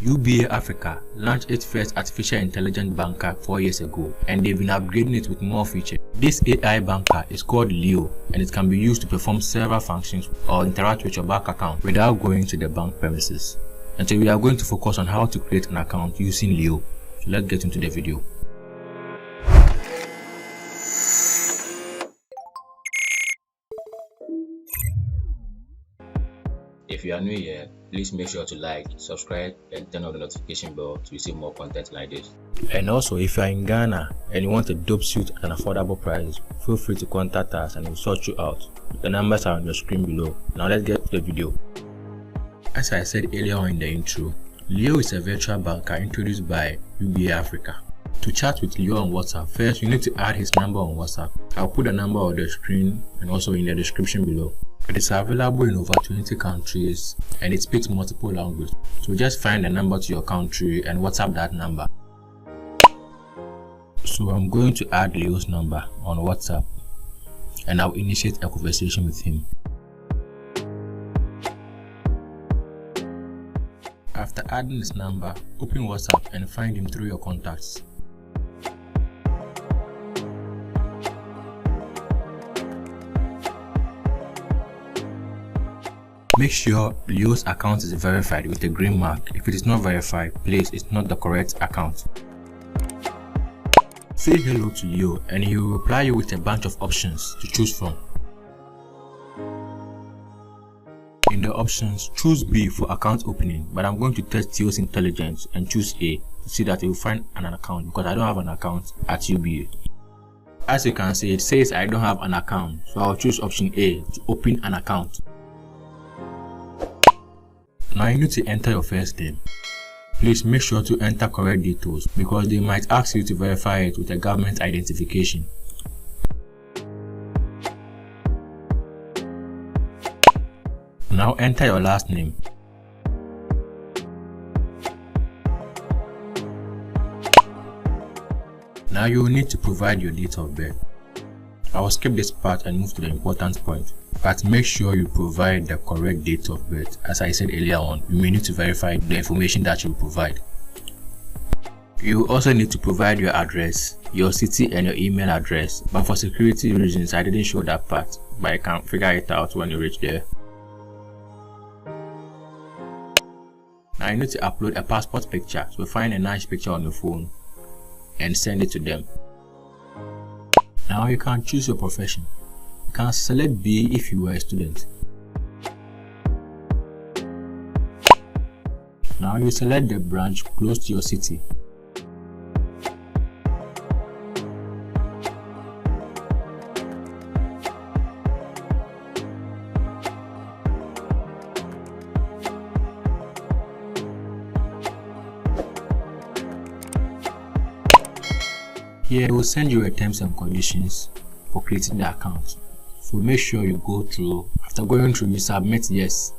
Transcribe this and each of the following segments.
UBA Africa launched its first artificial intelligence banker 4 years ago, and they've been upgrading it with more features. This AI banker is called Leo, and it can be used to perform several functions or interact with your bank account without going to the bank premises. And so we are going to focus on how to create an account using Leo. So let's get into the video. If you are new here, please make sure to like, subscribe, and turn on the notification bell to receive more content like this. And also, if you are in Ghana and you want a dope suit at an affordable price, feel free to contact us and we'll sort you out. The numbers are on the screen below. Now let's get to the video. As I said earlier on in the intro, Leo is a virtual banker introduced by UBA Africa. To chat with Leo on WhatsApp, first you need to add his number on WhatsApp. I'll put the number on the screen and also in the description below. It is available in over 20 countries and it speaks multiple languages. So just find the number to your country and WhatsApp that number. So I'm going to add Leo's number on WhatsApp and I'll initiate a conversation with him. After adding his number, open WhatsApp and find him through your contacts. Make sure Leo's account is verified with a green mark. If it is not verified, please, it's not the correct account. Say hello to Leo and he will reply you with a bunch of options to choose from. In the options, choose B for account opening, but I'm going to test Leo's intelligence and choose A to see that he will find an account because I don't have an account at UBA. As you can see, it says I don't have an account, so I'll choose option A to open an account. Now you need to enter your first name. Please make sure to enter correct details because they might ask you to verify it with a government identification. Now enter your last name. Now you will need to provide your date of birth. I will skip this part and move to the important point. But make sure you provide the correct date of birth. As I said earlier on, you may need to verify the information that you provide. You also need to provide your address, your city and your email address, but for security reasons I didn't show that part, but I can figure it out when you reach there. Now you need to upload a passport picture, so find a nice picture on your phone and send it to them. Now you can choose your profession. You can select B if you were a student. Now you select the branch close to your city. Here, it will send you a terms and conditions for creating the account. So make sure you go through. After going through, you submit yes.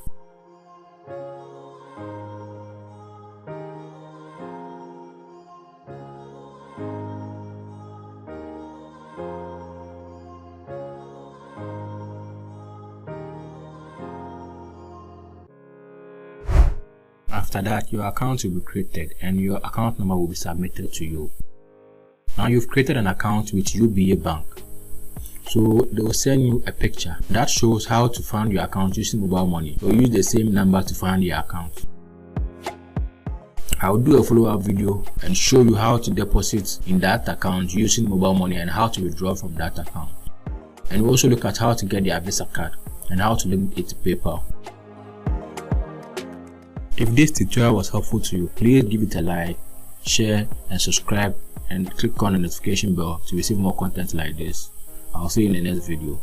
After that, your account will be created and your account number will be submitted to you. Now you've created an account with UBA Bank. So they will send you a picture that shows how to find your account using mobile money. So use the same number to find your account. I'll do a follow-up video and show you how to deposit in that account using mobile money and how to withdraw from that account. And we'll also look at how to get their Visa card and how to link it to PayPal. If this tutorial was helpful to you, please give it a like, share and subscribe and click on the notification bell to receive more content like this. I'll see you in the next video.